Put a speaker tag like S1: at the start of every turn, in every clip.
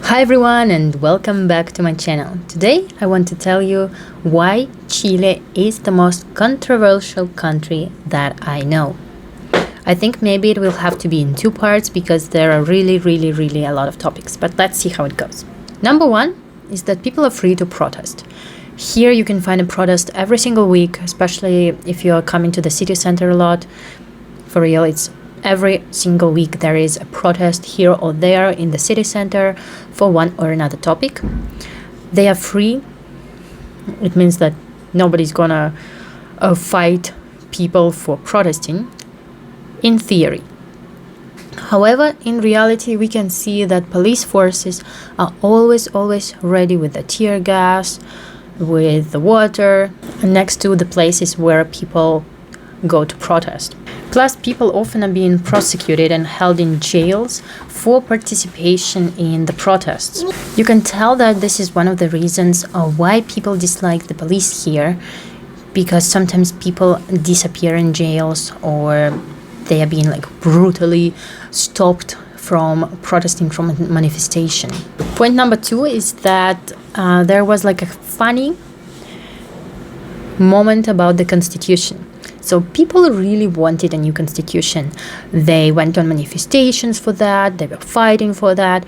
S1: Hi everyone and welcome back to my channel. Today I want to tell you why Chile is the most controversial country that I know. I think maybe it will have to be in two parts because there are really a lot of topics, but let's see how it goes. Number one is that people are free to protest. Here you can find a protest every single week, especially if you are coming to the city center a lot. For real, it's every single week there is a protest here or there in the city center for one or another topic. They are free. It means that nobody's gonna fight people for protesting, in theory. However, in reality, we can see that police forces are always ready with the tear gas, with the water, next to the places where people go to protest. Plus, people often are being prosecuted and held in jails for participation in the protests. You can tell that this is one of the reasons why people dislike the police here, because sometimes people disappear in jails or they are being brutally stopped from protesting from a manifestation. Point number two is that there was a funny moment about the constitution. So people really wanted a new constitution. They went on manifestations for that. They were fighting for that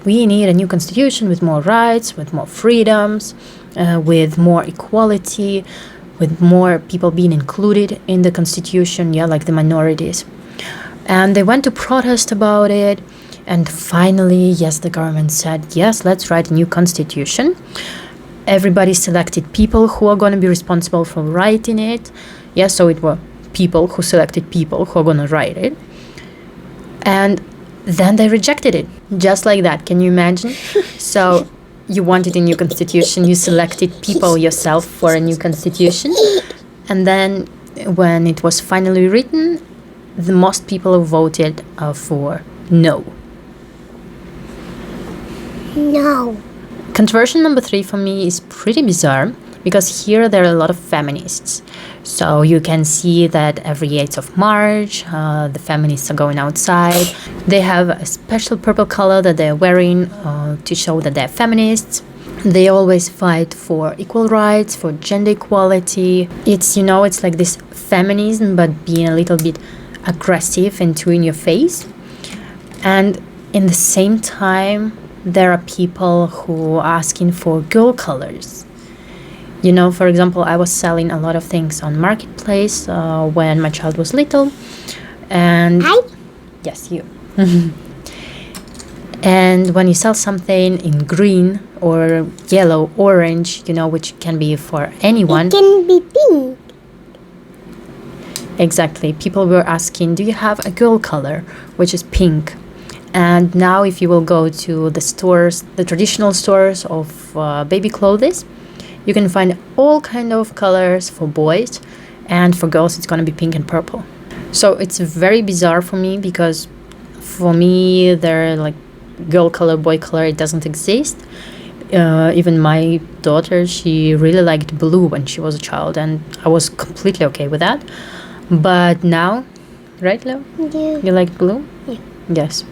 S1: we need a new constitution with more rights, with more freedoms, with more equality, with more people being included in the constitution, like the minorities. And they went to protest about it. And finally, yes, the government said, yes, let's write a new constitution. Everybody selected people who are going to be responsible for writing it. Yeah, so it were people who selected people who are going to write it. And then they rejected it. Just like that. Can you imagine? So you wanted a new constitution. You selected people yourself for a new constitution. And then when it was finally written, the most people voted for no.
S2: No.
S1: Controversial number three for me is pretty bizarre, because here there are a lot of feminists. So you can see that every 8th of March, the feminists are going outside. They have a special purple color that they're wearing to show that they're feminists. They always fight for equal rights, for gender equality. It's like this feminism, but being a little bit aggressive and too in your face. And in the same time, there are people who are asking for girl colors. For example, I was selling a lot of things on Marketplace when my child was little. And yes, you. And when you sell something in green or yellow, orange, which can be for anyone.
S2: It can be pink.
S1: Exactly. People were asking, do you have a girl color, which is pink? And now if you will go to the stores, the traditional stores of baby clothes, you can find all kind of colors for boys, and for girls it's going to be pink and purple. So it's very bizarre for me, because for me they're girl color, boy color, it doesn't exist. Even my daughter, she really liked blue when she was a child, and I was completely okay with that. But now, right, Leo?
S2: Yeah.
S1: You like blue?
S2: Yeah.
S1: Yes.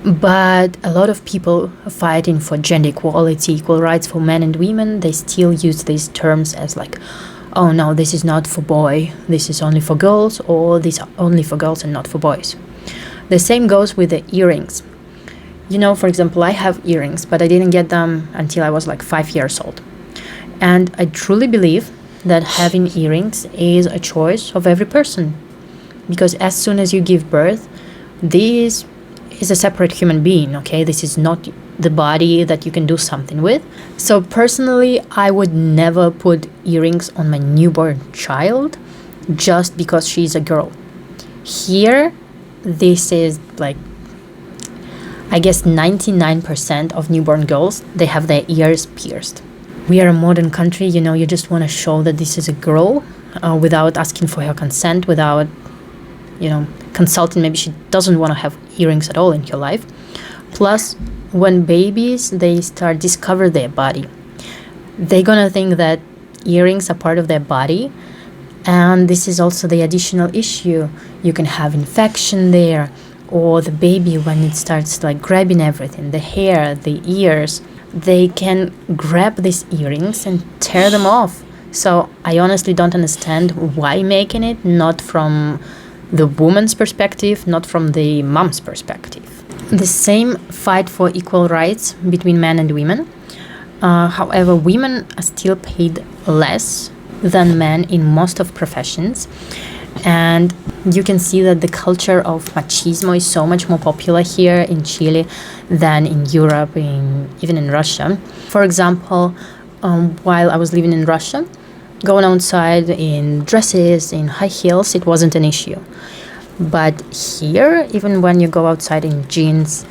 S1: But a lot of people are fighting for gender equality, equal rights for men and women. They still use these terms as oh no, this is not for boy, this is only for girls, or these are only for girls and not for boys. The same goes with the earrings. For example, I have earrings, but I didn't get them until I was 5 years old. And I truly believe that having earrings is a choice of every person. Because as soon as you give birth, this is a separate human being, okay? This is not the body that you can do something with. So personally, I would never put earrings on my newborn child just because she's a girl. Here, this is I guess 99% of newborn girls, they have their ears pierced. We are a modern country, you just want to show that this is a girl without asking for her consent, without consulting. Maybe she doesn't want to have earrings at all in her life. Plus, when babies, they start discover their body, they're gonna think that earrings are part of their body. And this is also the additional issue. You can have infection there. or the baby when it starts like grabbing everything, the hair, the ears, they can grab these earrings and tear them off. So I honestly don't understand why making it, not from the woman's perspective, not from the mom's perspective. The same fight for equal rights between men and women. However, women are still paid less than men in most of professions. And you can see that the culture of machismo is so much more popular here in Chile than in Europe, even in Russia. For example, while I was living in Russia, going outside in dresses, in high heels, it wasn't an issue. But here, even when you go outside in jeans,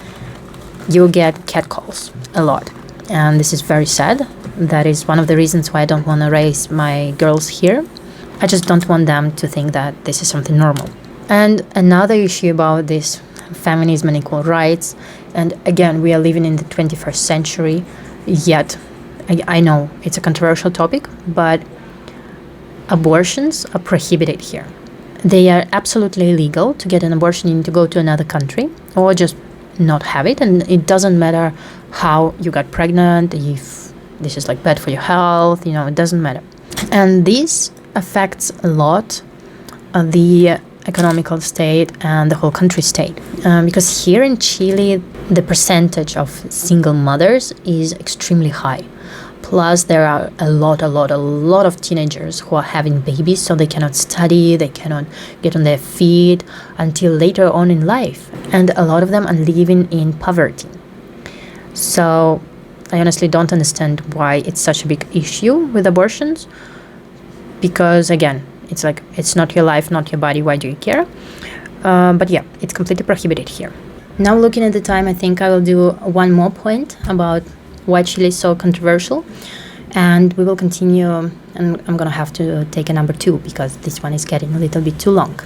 S1: you get catcalls a lot. And this is very sad. That is one of the reasons why I don't want to raise my girls here. I just don't want them to think that this is something normal. And another issue about this feminism and equal rights, and again, we are living in the 21st century, yet I know it's a controversial topic, but abortions are prohibited here. They are absolutely illegal. To get an abortion, you need to go to another country or just not have it. And it doesn't matter how you got pregnant, if this is like bad for your health, it doesn't matter. And this affects a lot the economical state and the whole country state. Because here in Chile, the percentage of single mothers is extremely high. Plus, there are a lot of teenagers who are having babies, so they cannot study, they cannot get on their feet until later on in life. And a lot of them are living in poverty. So I honestly don't understand why it's such a big issue with abortions. Because again, it's like, it's not your life, not your body, why do you care? But yeah, it's completely prohibited here. Now looking at the time, I think I will do one more point about why Chile is so controversial, and we will continue, and I'm gonna have to take a number 2 because this one is getting a little bit too long.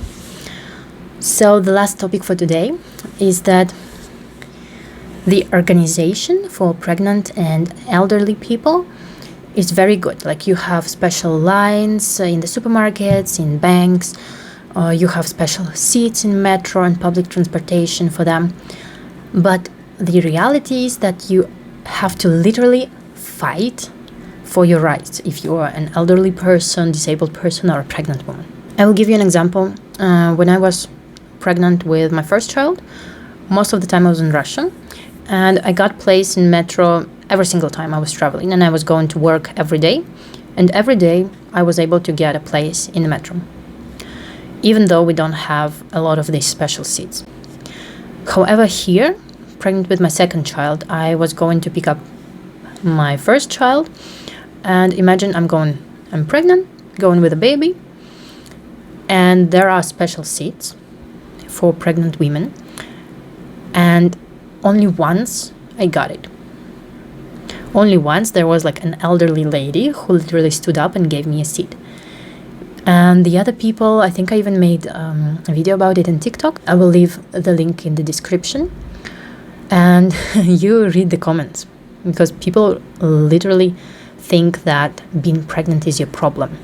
S1: So the last topic for today is that the organization for pregnant and elderly people is very good. Like, you have special lines in the supermarkets, in banks, you have special seats in metro and public transportation for them. But the reality is that you have to literally fight for your rights if you are an elderly person, disabled person, or a pregnant woman. I will give you an example. When I was pregnant with my first child, most of the time I was in Russia, and I got placed in metro every single time I was traveling, and I was going to work every day, and every day I was able to get a place in the metro, even though we don't have a lot of these special seats. However, here, pregnant with my second child, I was going to pick up my first child, and imagine I'm pregnant, going with a baby, and there are special seats for pregnant women, and only once I got it. Only once there was like an elderly lady who literally stood up and gave me a seat. And the other people, I think I even made a video about it in TikTok. I will leave the link in the description. And you read the comments, because people literally think that being pregnant is your problem.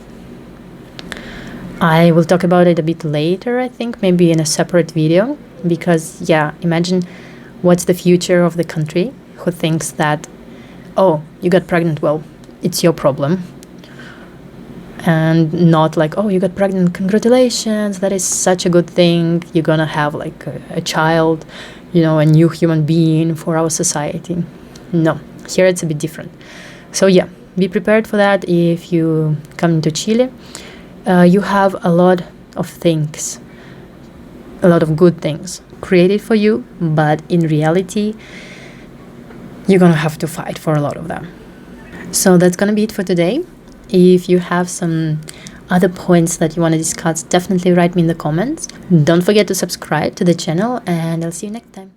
S1: I will talk about it a bit later, I think, maybe in a separate video, because yeah, imagine what's the future of the country who thinks that, oh, you got pregnant, well, it's your problem. And not like, oh, you got pregnant, congratulations, that is such a good thing, you're gonna have like a child, a new human being for our society. No, here it's a bit different. So yeah, be prepared for that if you come to Chile. You have a lot of things, a lot of good things created for you, but in reality, you're gonna have to fight for a lot of them. So that's gonna be it for today. If you have some other points that you want to discuss, definitely write me in the comments. Don't forget to subscribe to the channel, and I'll see you next time.